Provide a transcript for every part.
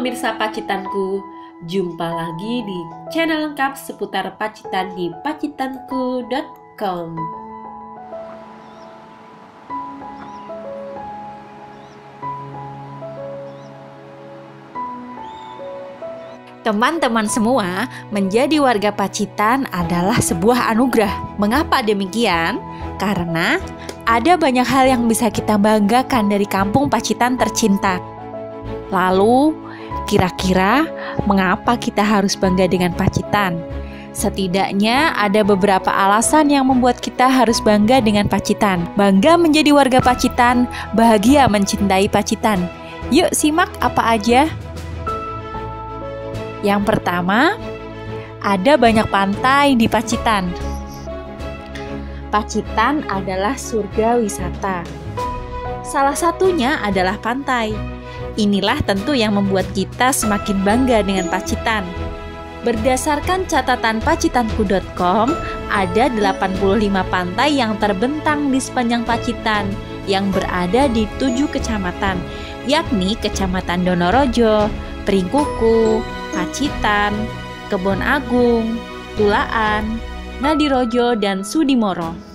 pemirsa Pacitanku, jumpa lagi di channel lengkap seputar Pacitan di pacitanku.com. Teman-teman semua, menjadi warga Pacitan adalah sebuah anugerah. Mengapa demikian? Karena ada banyak hal yang bisa kita banggakan dari kampung Pacitan tercinta. Lalu, kira-kira mengapa kita harus bangga dengan Pacitan? Setidaknya ada beberapa alasan yang membuat kita harus bangga dengan Pacitan. Bangga menjadi warga Pacitan, bahagia mencintai Pacitan. Yuk simak apa aja. Yang pertama, ada banyak pantai di Pacitan. Pacitan adalah surga wisata. Salah satunya adalah pantai. Inilah tentu yang membuat kita semakin bangga dengan Pacitan. Berdasarkan catatan pacitanku.com, ada 85 pantai yang terbentang di sepanjang Pacitan yang berada di 7 kecamatan, yakni Kecamatan Donorojo, Pringkuku, Pacitan, Kebon Agung, Tulaan, Ngadirojo, dan Sudimoro.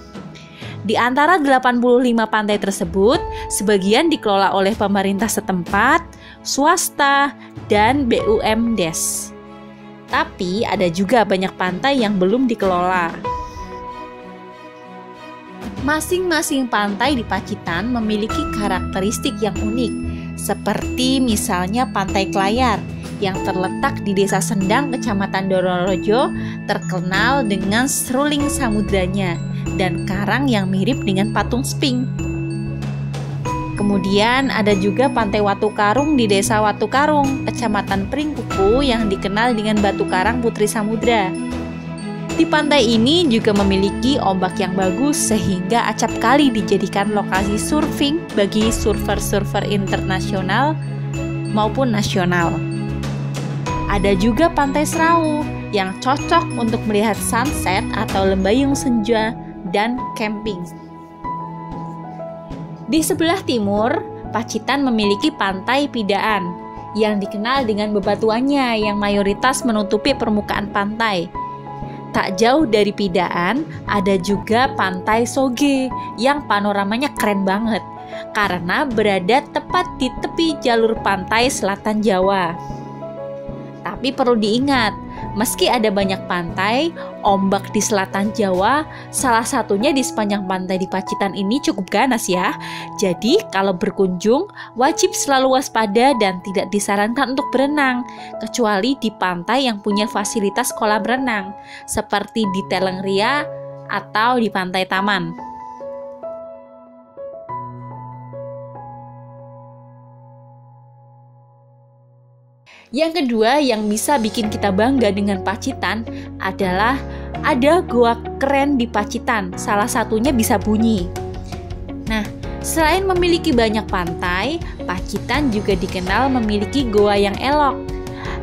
Di antara 85 pantai tersebut, sebagian dikelola oleh pemerintah setempat, swasta, dan BUMDes. Tapi ada juga banyak pantai yang belum dikelola. Masing-masing pantai di Pacitan memiliki karakteristik yang unik, seperti misalnya Pantai Klayar yang terletak di Desa Sendang, Kecamatan Donorojo, terkenal dengan seruling samudranya dan karang yang mirip dengan patung Sphinx. Kemudian ada juga Pantai Watu Karung di Desa Watu Karung, Kecamatan Pringkuku yang dikenal dengan batu karang Putri Samudra. Di pantai ini juga memiliki ombak yang bagus sehingga acap kali dijadikan lokasi surfing bagi surfer-surfer internasional maupun nasional. Ada juga Pantai Serau yang cocok untuk melihat sunset atau lembayung senja dan camping. Di sebelah timur, Pacitan memiliki Pantai Pidaan yang dikenal dengan bebatuannya yang mayoritas menutupi permukaan pantai. Tak jauh dari Pidaan, ada juga Pantai Soge yang panoramanya keren banget karena berada tepat di tepi jalur pantai selatan Jawa. Tapi perlu diingat, meski ada banyak pantai, ombak di selatan Jawa, salah satunya di sepanjang pantai di Pacitan ini cukup ganas ya. Jadi kalau berkunjung, wajib selalu waspada dan tidak disarankan untuk berenang, kecuali di pantai yang punya fasilitas kolam renang, seperti di Telengria atau di Pantai Taman. Yang kedua yang bisa bikin kita bangga dengan Pacitan adalah ada goa keren di Pacitan, salah satunya Bisa Bunyi. Nah, selain memiliki banyak pantai, Pacitan juga dikenal memiliki goa yang elok.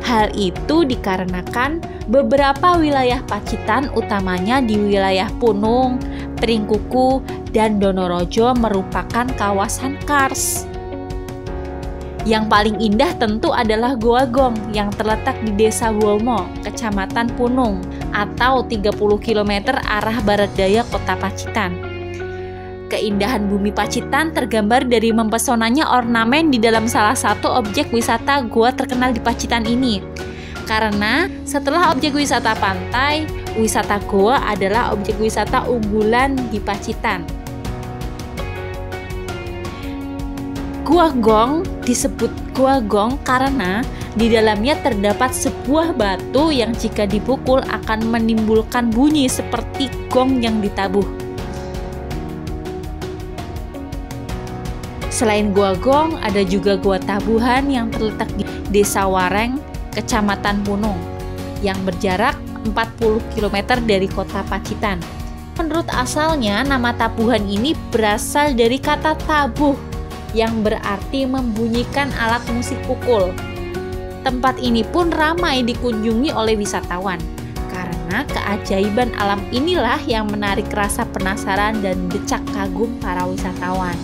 Hal itu dikarenakan beberapa wilayah Pacitan, utamanya di wilayah Punung, Pringkuku, dan Donorojo merupakan kawasan kars. Yang paling indah tentu adalah Goa Gong yang terletak di Desa Wolmo, Kecamatan Punung, atau 30 km arah barat daya kota Pacitan. Keindahan bumi Pacitan tergambar dari mempesonanya ornamen di dalam salah satu objek wisata goa terkenal di Pacitan ini. Karena setelah objek wisata pantai, wisata goa adalah objek wisata unggulan di Pacitan. Goa Gong disebut Goa Gong karena di dalamnya terdapat sebuah batu yang jika dipukul akan menimbulkan bunyi seperti gong yang ditabuh. Selain Goa Gong, ada juga Goa Tabuhan yang terletak di Desa Wareng, Kecamatan Punung, yang berjarak 40 km dari kota Pacitan. Menurut asalnya, nama Tabuhan ini berasal dari kata tabuh, yang berarti membunyikan alat musik pukul. Tempat ini pun ramai dikunjungi oleh wisatawan karena keajaiban alam inilah yang menarik rasa penasaran dan decak kagum para wisatawan.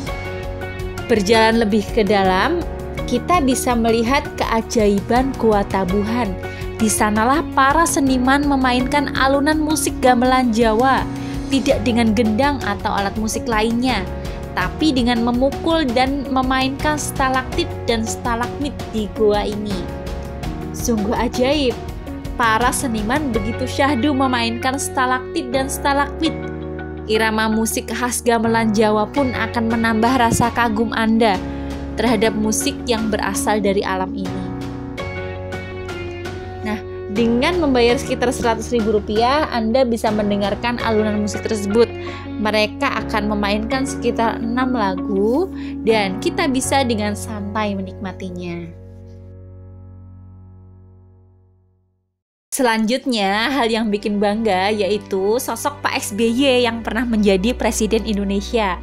Berjalan lebih ke dalam, kita bisa melihat keajaiban Goa Tabuhan. Di sanalah para seniman memainkan alunan musik gamelan Jawa, tidak dengan gendang atau alat musik lainnya, tapi dengan memukul dan memainkan stalaktit dan stalagmit di goa ini. Sungguh ajaib, para seniman begitu syahdu memainkan stalaktit dan stalagmit. Irama musik khas gamelan Jawa pun akan menambah rasa kagum Anda terhadap musik yang berasal dari alam ini. Nah, dengan membayar sekitar Rp100.000, Anda bisa mendengarkan alunan musik tersebut. Mereka akan memainkan sekitar 6 lagu dan kita bisa dengan santai menikmatinya. Selanjutnya, hal yang bikin bangga yaitu sosok Pak SBY yang pernah menjadi Presiden Indonesia.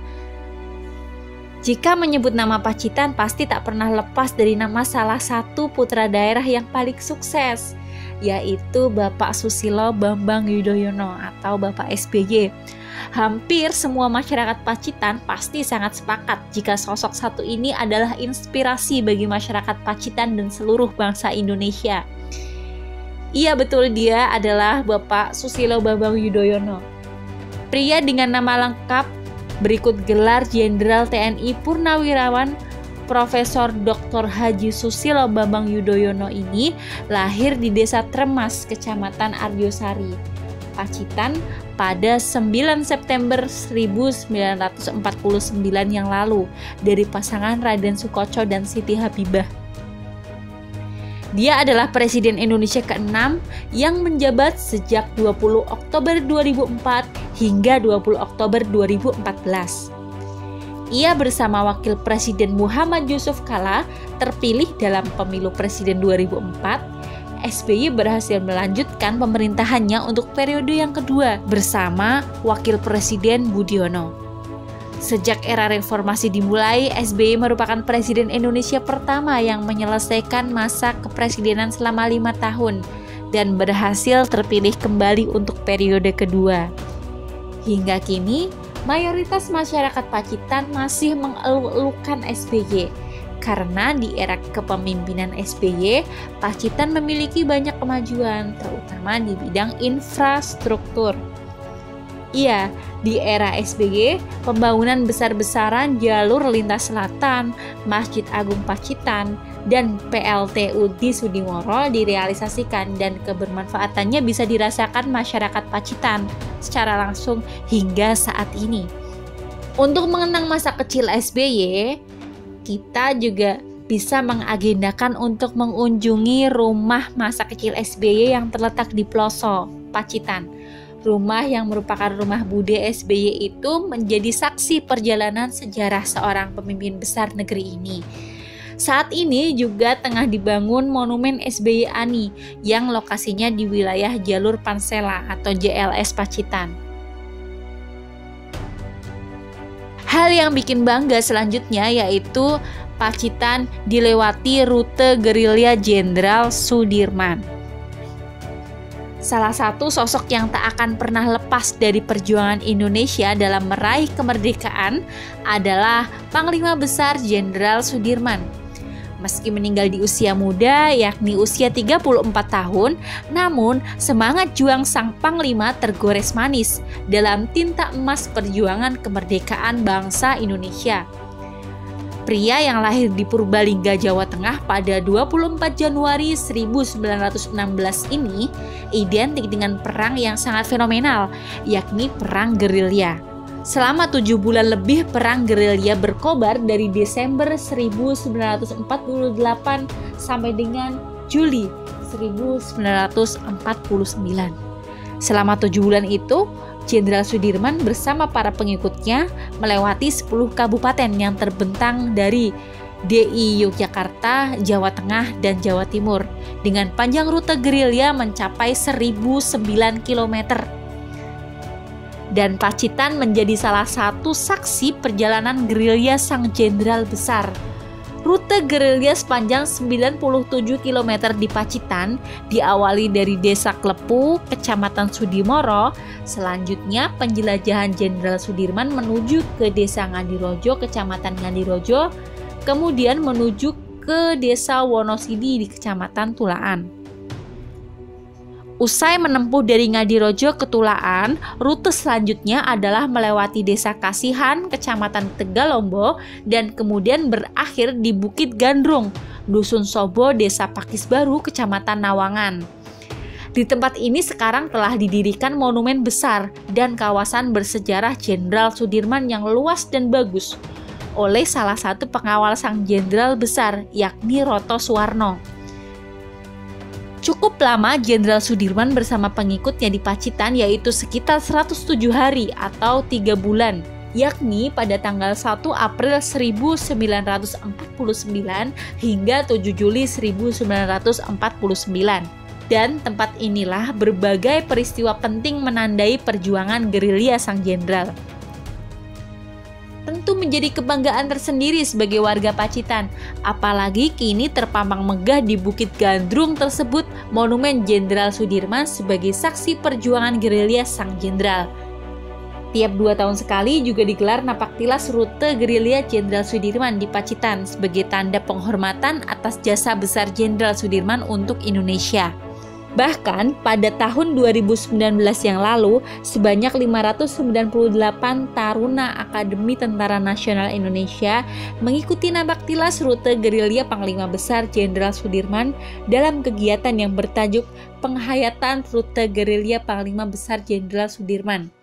Jika menyebut nama Pacitan, pasti tak pernah lepas dari nama salah satu putra daerah yang paling sukses, yaitu Bapak Susilo Bambang Yudhoyono atau Bapak SBY. Hampir semua masyarakat Pacitan pasti sangat sepakat jika sosok satu ini adalah inspirasi bagi masyarakat Pacitan dan seluruh bangsa Indonesia. Iya betul, dia adalah Bapak Susilo Bambang Yudhoyono. Pria dengan nama lengkap berikut gelar Jenderal TNI Purnawirawan Profesor Dr. Haji Susilo Bambang Yudhoyono ini lahir di Desa Tremas, Kecamatan Arjosari, Pacitan pada 9 September 1949 yang lalu dari pasangan Raden Sukoco dan Siti Habibah. Dia adalah Presiden Indonesia ke-6 yang menjabat sejak 20 Oktober 2004 hingga 20 Oktober 2014. Ia bersama Wakil Presiden Muhammad Yusuf Kala terpilih dalam pemilu Presiden 2004. SBY berhasil melanjutkan pemerintahannya untuk periode yang kedua bersama Wakil Presiden Budiono. Sejak era reformasi dimulai, SBY merupakan Presiden Indonesia pertama yang menyelesaikan masa kepresidenan selama 5 tahun dan berhasil terpilih kembali untuk periode kedua. Hingga kini, mayoritas masyarakat Pacitan masih mengeluh-elukan SBY karena di era kepemimpinan SBY, Pacitan memiliki banyak kemajuan, terutama di bidang infrastruktur. Iya, di era SBY, pembangunan besar-besaran jalur lintas selatan, Masjid Agung Pacitan, dan PLTU di Sudimoro direalisasikan dan kebermanfaatannya bisa dirasakan masyarakat Pacitan secara langsung hingga saat ini. Untuk mengenang masa kecil SBY, kita juga bisa mengagendakan untuk mengunjungi rumah masa kecil SBY yang terletak di Ploso, Pacitan. Rumah yang merupakan rumah bude SBY itu menjadi saksi perjalanan sejarah seorang pemimpin besar negeri ini. Saat ini juga tengah dibangun Monumen SBY Ani yang lokasinya di wilayah Jalur Pansela atau JLS Pacitan. Hal yang bikin bangga selanjutnya yaitu Pacitan dilewati rute gerilya Jenderal Sudirman. Salah satu sosok yang tak akan pernah lepas dari perjuangan Indonesia dalam meraih kemerdekaan adalah Panglima Besar Jenderal Sudirman. Meski meninggal di usia muda, yakni usia 34 tahun, namun semangat juang sang Panglima tergores manis dalam tinta emas perjuangan kemerdekaan bangsa Indonesia. Pria yang lahir di Purbalingga, Jawa Tengah pada 24 Januari 1916 ini identik dengan perang yang sangat fenomenal, yakni Perang Gerilya. Selama 7 bulan lebih perang gerilya berkobar dari Desember 1948 sampai dengan Juli 1949. Selama 7 bulan itu, Jenderal Sudirman bersama para pengikutnya melewati 10 kabupaten yang terbentang dari DI Yogyakarta, Jawa Tengah, dan Jawa Timur dengan panjang rute gerilya mencapai 1009 km. Dan Pacitan menjadi salah satu saksi perjalanan gerilya sang jenderal besar. Rute gerilya sepanjang 97 km di Pacitan diawali dari Desa Klepu, Kecamatan Sudimoro. Selanjutnya penjelajahan Jenderal Sudirman menuju ke Desa Ngadirojo, Kecamatan Ngadirojo, kemudian menuju ke Desa Wonosidi di Kecamatan Tulaan. Usai menempuh dari Ngadirojo ke Tulaan, rute selanjutnya adalah melewati Desa Kasihan, Kecamatan Tegalombo, dan kemudian berakhir di Bukit Gandrung, Dusun Sobo, Desa Pakis Baru, Kecamatan Nawangan. Di tempat ini sekarang telah didirikan monumen besar dan kawasan bersejarah Jenderal Sudirman yang luas dan bagus oleh salah satu pengawal sang jenderal besar, yakni Roto Suwarno. Cukup lama Jenderal Sudirman bersama pengikutnya di Pacitan, yaitu sekitar 107 hari atau 3 bulan, yakni pada tanggal 1 April 1949 hingga 7 Juli 1949. Dan tempat inilah berbagai peristiwa penting menandai perjuangan gerilya sang jenderal. Tentu menjadi kebanggaan tersendiri sebagai warga Pacitan, apalagi kini terpampang megah di Bukit Gandrung tersebut monumen Jenderal Sudirman sebagai saksi perjuangan gerilya sang jenderal. Tiap 2 tahun sekali juga digelar napaktilas rute gerilya Jenderal Sudirman di Pacitan sebagai tanda penghormatan atas jasa besar Jenderal Sudirman untuk Indonesia. Bahkan pada tahun 2019 yang lalu, sebanyak 598 taruna Akademi Tentara Nasional Indonesia mengikuti napaktilas rute gerilya Panglima Besar Jenderal Sudirman dalam kegiatan yang bertajuk Penghayatan Rute Gerilya Panglima Besar Jenderal Sudirman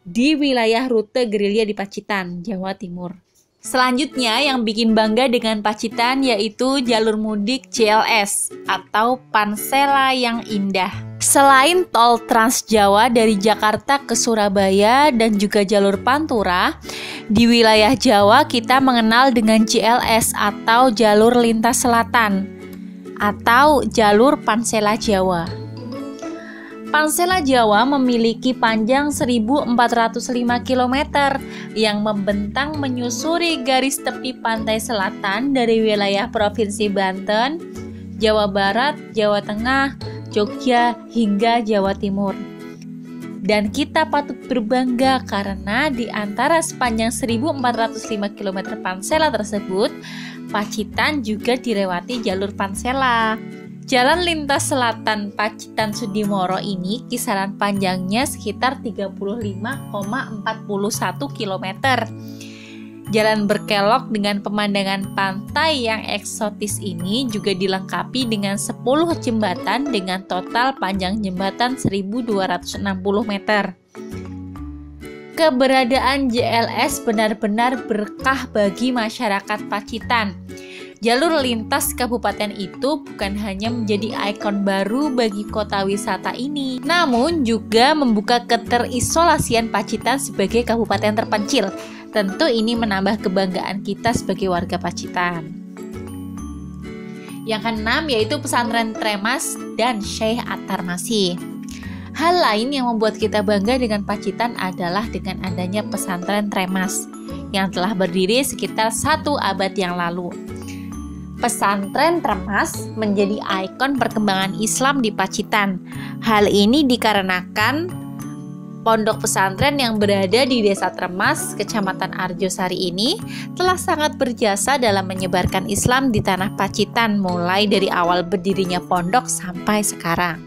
di wilayah rute gerilya di Pacitan, Jawa Timur. Selanjutnya yang bikin bangga dengan Pacitan yaitu jalur mudik JLS atau Pansela yang Indah. Selain tol Trans Jawa dari Jakarta ke Surabaya dan juga jalur Pantura, di wilayah Jawa kita mengenal dengan JLS atau jalur lintas selatan atau jalur Pansela Jawa. Pansela Jawa memiliki panjang 1.405 km yang membentang menyusuri garis tepi pantai selatan dari wilayah Provinsi Banten, Jawa Barat, Jawa Tengah, Jogja, hingga Jawa Timur. Dan kita patut berbangga karena di antara sepanjang 1.405 km Pansela tersebut, Pacitan juga dilewati jalur Pansela. Jalan lintas selatan Pacitan Sudimoro ini kisaran panjangnya sekitar 35,41 km. Jalan berkelok dengan pemandangan pantai yang eksotis ini juga dilengkapi dengan 10 jembatan dengan total panjang jembatan 1.260 meter. Keberadaan JLS benar-benar berkah bagi masyarakat Pacitan. Jalur lintas kabupaten itu bukan hanya menjadi ikon baru bagi kota wisata ini, namun juga membuka keterisolasian Pacitan sebagai kabupaten terpencil. Tentu ini menambah kebanggaan kita sebagai warga Pacitan. Yang keenam yaitu pesantren Tremas dan Syekh At-Tarmasih. Hal lain yang membuat kita bangga dengan Pacitan adalah dengan adanya pesantren Tremas yang telah berdiri sekitar 1 abad yang lalu. Pesantren Tremas menjadi ikon perkembangan Islam di Pacitan. Hal ini dikarenakan pondok pesantren yang berada di Desa Tremas, Kecamatan Arjosari ini telah sangat berjasa dalam menyebarkan Islam di tanah Pacitan mulai dari awal berdirinya pondok sampai sekarang.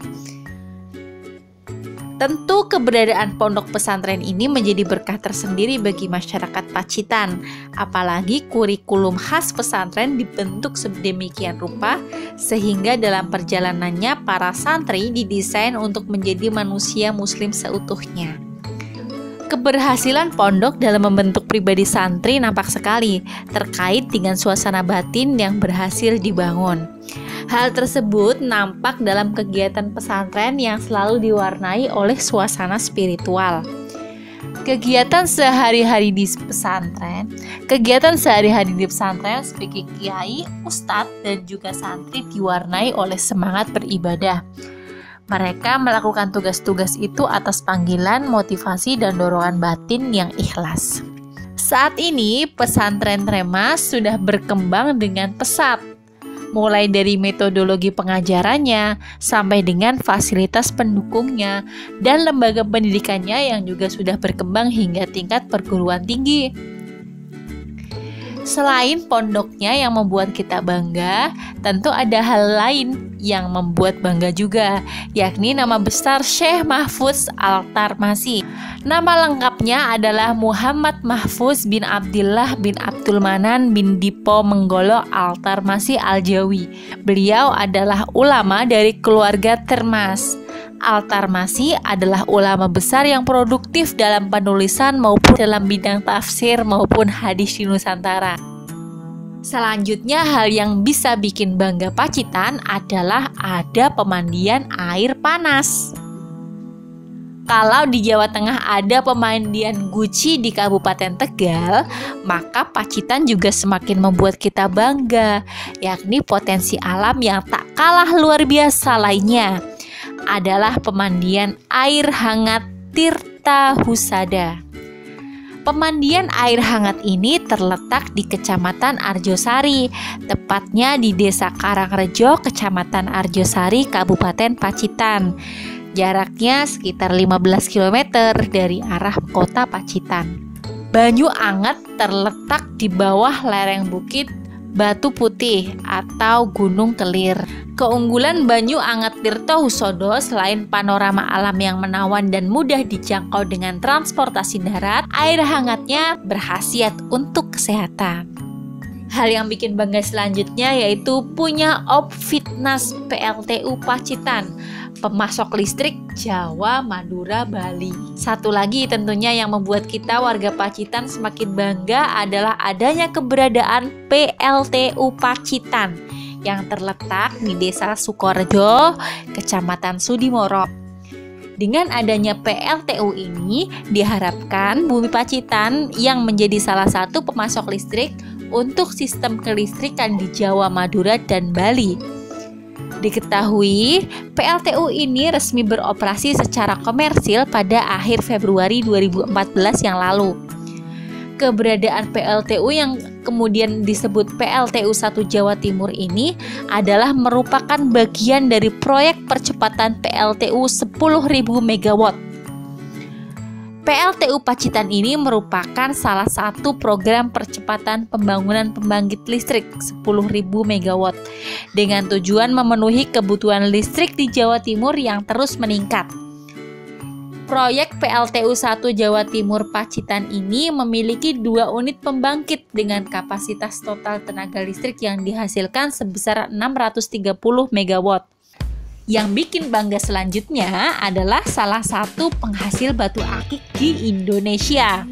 Tentu keberadaan pondok pesantren ini menjadi berkah tersendiri bagi masyarakat Pacitan, apalagi kurikulum khas pesantren dibentuk sedemikian rupa sehingga dalam perjalanannya para santri didesain untuk menjadi manusia muslim seutuhnya. Keberhasilan pondok dalam membentuk pribadi santri nampak sekali terkait dengan suasana batin yang berhasil dibangun. Hal tersebut nampak dalam kegiatan pesantren yang selalu diwarnai oleh suasana spiritual. Kegiatan sehari-hari di pesantren sebagai kiai, ustadz, dan juga santri diwarnai oleh semangat beribadah. Mereka melakukan tugas-tugas itu atas panggilan, motivasi, dan dorongan batin yang ikhlas. Saat ini, pesantren Tremas sudah berkembang dengan pesat, mulai dari metodologi pengajarannya sampai dengan fasilitas pendukungnya dan lembaga pendidikannya yang juga sudah berkembang hingga tingkat perguruan tinggi. Selain pondoknya yang membuat kita bangga, tentu ada hal lain yang membuat bangga juga, yakni nama besar Syekh Mahfuz Al-Tarmasi. Nama lengkapnya adalah Muhammad Mahfuz bin Abdillah bin Abdul Manan bin Dipo Menggolo Al-Tarmasi Al-Jawi. Beliau adalah ulama dari keluarga Termas. Al-Tarmasi adalah ulama besar yang produktif dalam penulisan maupun dalam bidang tafsir maupun hadis di Nusantara. Selanjutnya, hal yang bisa bikin bangga Pacitan adalah ada pemandian air panas. Kalau di Jawa Tengah ada pemandian Guci di Kabupaten Tegal, maka Pacitan juga semakin membuat kita bangga, yakni potensi alam yang tak kalah luar biasa lainnya adalah pemandian air hangat Tirta Husada. Pemandian air hangat ini terletak di Kecamatan Arjosari, tepatnya di Desa Karangrejo, Kecamatan Arjosari, Kabupaten Pacitan. Jaraknya sekitar 15 km dari arah kota Pacitan. Banyu anget terletak di bawah lereng bukit Batu Putih atau Gunung Kelir. Keunggulan Banyu Anget Tirta Husada selain panorama alam yang menawan dan mudah dijangkau dengan transportasi darat, air hangatnya berkhasiat untuk kesehatan. Hal yang bikin bangga selanjutnya yaitu punya Opfitnas PLTU Pacitan, pemasok listrik Jawa, Madura, Bali. Satu lagi tentunya yang membuat kita warga Pacitan semakin bangga adalah adanya keberadaan PLTU Pacitan yang terletak di Desa Sukorejo, Kecamatan Sudimoro. Dengan adanya PLTU ini diharapkan bumi Pacitan yang menjadi salah satu pemasok listrik untuk sistem kelistrikan di Jawa, Madura, dan Bali. Diketahui, PLTU ini resmi beroperasi secara komersil pada akhir Februari 2014 yang lalu. Keberadaan PLTU yang kemudian disebut PLTU 1 Jawa Timur ini adalah merupakan bagian dari proyek percepatan PLTU 10.000 MW. PLTU Pacitan ini merupakan salah satu program percepatan pembangunan pembangkit listrik 10.000 MW dengan tujuan memenuhi kebutuhan listrik di Jawa Timur yang terus meningkat. Proyek PLTU 1 Jawa Timur Pacitan ini memiliki 2 unit pembangkit dengan kapasitas total tenaga listrik yang dihasilkan sebesar 630 MW. Yang bikin bangga selanjutnya adalah salah satu penghasil batu akik di Indonesia.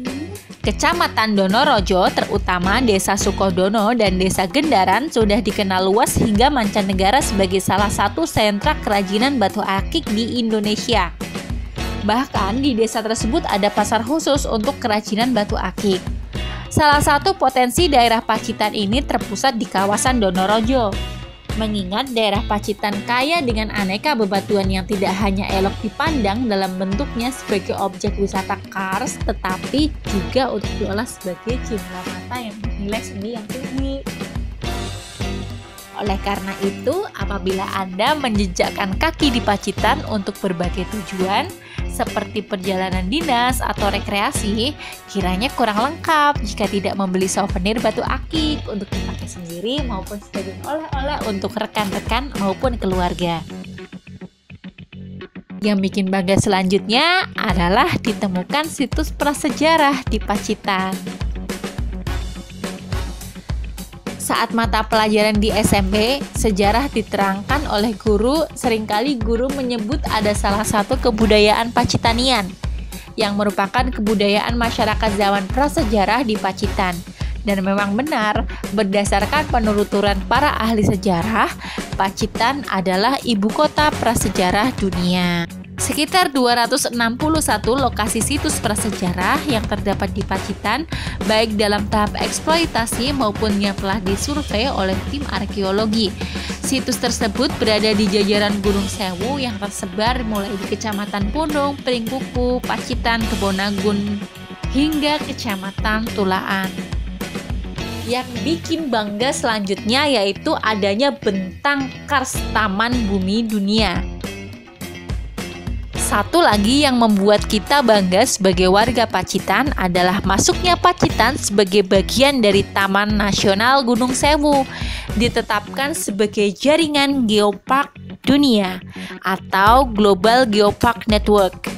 Kecamatan Donorojo, terutama Desa Sukodono dan Desa Gendaran, sudah dikenal luas hingga mancanegara sebagai salah satu sentra kerajinan batu akik di Indonesia. Bahkan di desa tersebut ada pasar khusus untuk kerajinan batu akik. Salah satu potensi daerah Pacitan ini terpusat di kawasan Donorojo. Mengingat daerah Pacitan kaya dengan aneka bebatuan yang tidak hanya elok dipandang dalam bentuknya sebagai objek wisata kars, tetapi juga untuk diolah sebagai cindera mata yang bernilai seni yang tinggi. Oleh karena itu, apabila Anda menjejakkan kaki di Pacitan untuk berbagai tujuan, seperti perjalanan dinas atau rekreasi, kiranya kurang lengkap jika tidak membeli souvenir batu akik untuk dipakai sendiri maupun sebagai oleh-oleh untuk rekan-rekan maupun keluarga. Yang bikin bangga selanjutnya adalah ditemukan situs prasejarah di Pacitan. Saat mata pelajaran di SMP, sejarah diterangkan oleh guru, seringkali guru menyebut ada salah satu kebudayaan Pacitanian yang merupakan kebudayaan masyarakat zaman prasejarah di Pacitan. Dan memang benar, berdasarkan penuturan para ahli sejarah, Pacitan adalah ibu kota prasejarah dunia. Sekitar 261 lokasi situs prasejarah yang terdapat di Pacitan, baik dalam tahap eksploitasi maupun yang telah disurvei oleh tim arkeologi. Situs tersebut berada di jajaran Gunung Sewu yang tersebar mulai di Kecamatan Pundung, Pringkuku, Pacitan, Kebonagun, hingga Kecamatan Tulaan. Yang bikin bangga selanjutnya yaitu adanya bentang kars Taman Bumi Dunia. Satu lagi yang membuat kita bangga sebagai warga Pacitan adalah masuknya Pacitan sebagai bagian dari Taman Nasional Gunung Sewu, ditetapkan sebagai jaringan geopark dunia atau Global Geopark Network.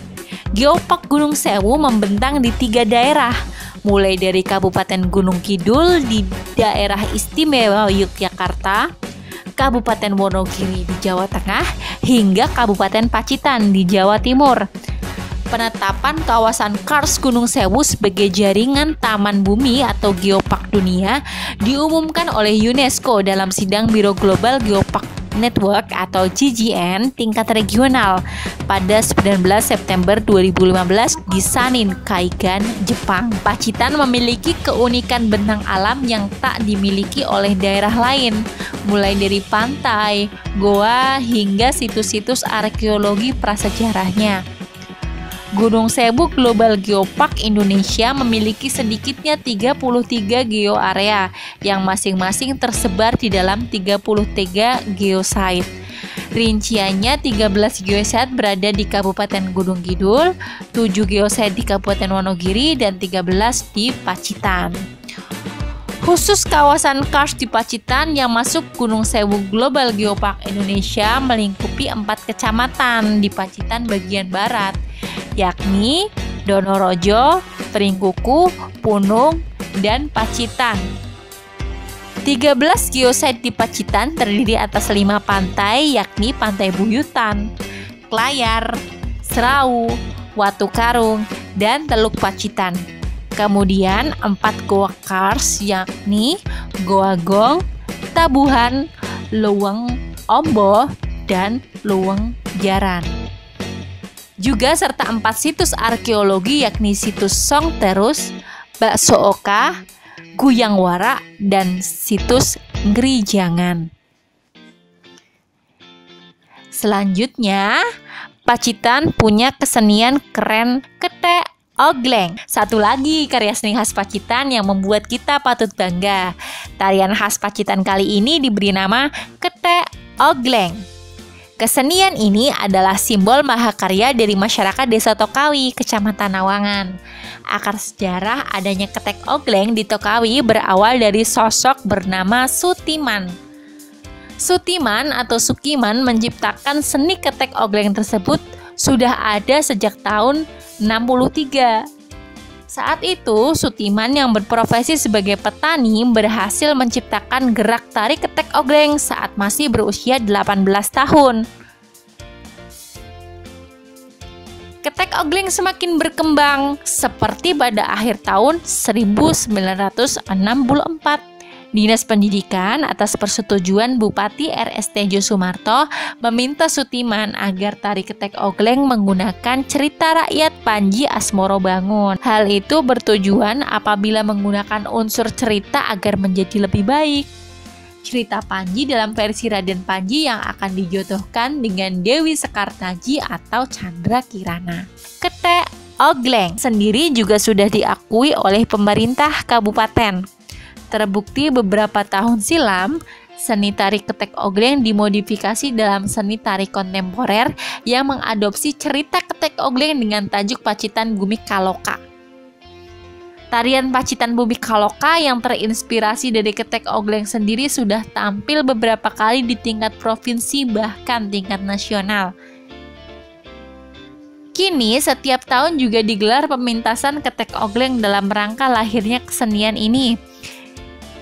Geopark Gunung Sewu membentang di 3 daerah, mulai dari Kabupaten Gunung Kidul di daerah istimewa Yogyakarta, Kabupaten Wonogiri di Jawa Tengah, hingga Kabupaten Pacitan di Jawa Timur. Penetapan kawasan Kars Gunung Sewu sebagai jaringan taman bumi atau geopark dunia diumumkan oleh UNESCO dalam sidang Biro Global Geopark Network atau GGN tingkat regional pada 19 September 2015 di Sanin, Kaigan, Jepang. Pacitan memiliki keunikan bentang alam yang tak dimiliki oleh daerah lain, mulai dari pantai, goa, hingga situs-situs arkeologi prasejarahnya. Gunung Sewu Global Geopark Indonesia memiliki sedikitnya 33 geoarea yang masing-masing tersebar di dalam 33 geosite. Rinciannya 13 geosite berada di Kabupaten Gunung Kidul, 7 geosite di Kabupaten Wonogiri, dan 13 di Pacitan. Khusus kawasan Kars di Pacitan yang masuk Gunung Sewu Global Geopark Indonesia melingkupi 4 kecamatan di Pacitan bagian barat, yakni Donorojo, Pringkuku, Punung, dan Pacitan. 13 geosite di Pacitan terdiri atas 5 pantai, yakni Pantai Buyutan, Klayar, Serau, Watu Karung, dan Teluk Pacitan. Kemudian 4 goa Kars, yakni Goa Gong, Tabuhan, Luweng Ombo, dan Luweng Jaran. Juga serta 4 situs arkeologi, yakni situs Song Terus, Bakso Oka, Guyang Wara, dan situs Ngrijangan. Selanjutnya, Pacitan punya kesenian keren Ketek Ogleng. Satu lagi karya seni khas Pacitan yang membuat kita patut bangga. Tarian khas Pacitan kali ini diberi nama Ketek Ogleng. Kesenian ini adalah simbol mahakarya dari masyarakat Desa Tokawi, Kecamatan Nawangan. Akar sejarah adanya Ketek Ogleng di Tokawi berawal dari sosok bernama Sutiman. Sutiman atau Sukiman menciptakan seni Ketek Ogleng tersebut sudah ada sejak tahun 63. Saat itu, Sutiman yang berprofesi sebagai petani berhasil menciptakan gerak tari Ketek Ogleng saat masih berusia 18 tahun. Ketek Ogleng semakin berkembang seperti pada akhir tahun 1964. Dinas Pendidikan atas persetujuan Bupati R.S.T. Sumarto meminta Sutiman agar tari Ketek Ogleng menggunakan cerita rakyat Panji Asmoro Bangun. Hal itu bertujuan apabila menggunakan unsur cerita agar menjadi lebih baik. Cerita Panji dalam versi Raden Panji yang akan dijodohkan dengan Dewi Sekartaji atau Chandra Kirana. Ketek Ogleng sendiri juga sudah diakui oleh pemerintah kabupaten. Terbukti beberapa tahun silam, seni tari Ketek Ogleng dimodifikasi dalam seni tari kontemporer yang mengadopsi cerita Ketek Ogleng dengan tajuk Pacitan Bumi Kaloka. Tarian Pacitan Bumi Kaloka yang terinspirasi dari Ketek Ogleng sendiri sudah tampil beberapa kali di tingkat provinsi bahkan tingkat nasional. Kini setiap tahun juga digelar pementasan Ketek Ogleng dalam rangka lahirnya kesenian ini.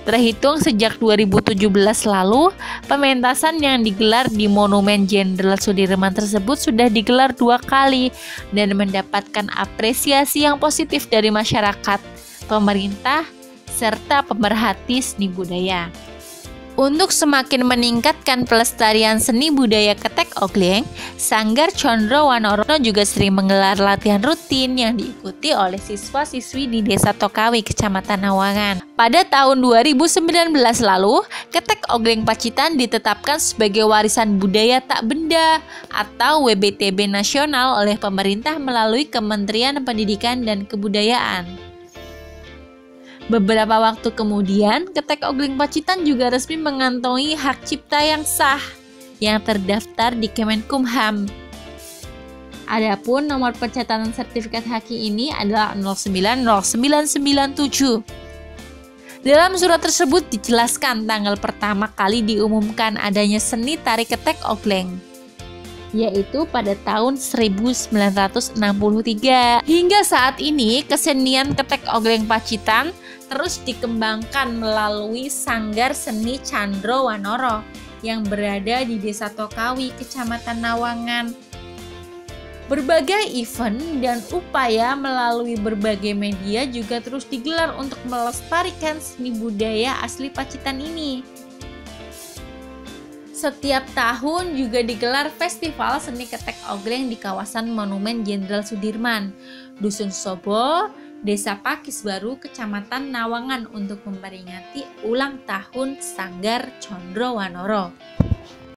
Terhitung sejak 2017 lalu, pementasan yang digelar di Monumen Jenderal Sudirman tersebut sudah digelar 2 kali dan mendapatkan apresiasi yang positif dari masyarakat, pemerintah, serta pemerhati seni budaya. Untuk semakin meningkatkan pelestarian seni budaya Ketek Ogleng, Sanggar Condro Wanorono juga sering menggelar latihan rutin yang diikuti oleh siswa-siswi di Desa Tokawi, Kecamatan Nawangan. Pada tahun 2019 lalu, Ketek Ogleng Pacitan ditetapkan sebagai warisan budaya tak benda atau WBTB nasional oleh pemerintah melalui Kementerian Pendidikan dan Kebudayaan. Beberapa waktu kemudian, Ketek Ogleng Pacitan juga resmi mengantongi hak cipta yang sah yang terdaftar di Kemenkumham. Adapun nomor pencatatan sertifikat haki ini adalah 090997. Dalam surat tersebut dijelaskan tanggal pertama kali diumumkan adanya seni tari ketek ogleng, yaitu pada tahun 1963. Hingga saat ini kesenian ketek ogleng Pacitan terus dikembangkan melalui Sanggar Seni Candro Wanoro yang berada di Desa Tokawi, Kecamatan Nawangan. Berbagai event dan upaya melalui berbagai media juga terus digelar untuk melestarikan seni budaya asli Pacitan ini. Setiap tahun juga digelar festival seni ketek ogleng di kawasan Monumen Jenderal Sudirman, Dusun Sobo, Desa Pakis Baru, Kecamatan Nawangan untuk memperingati ulang tahun Sanggar Candro Wanoro.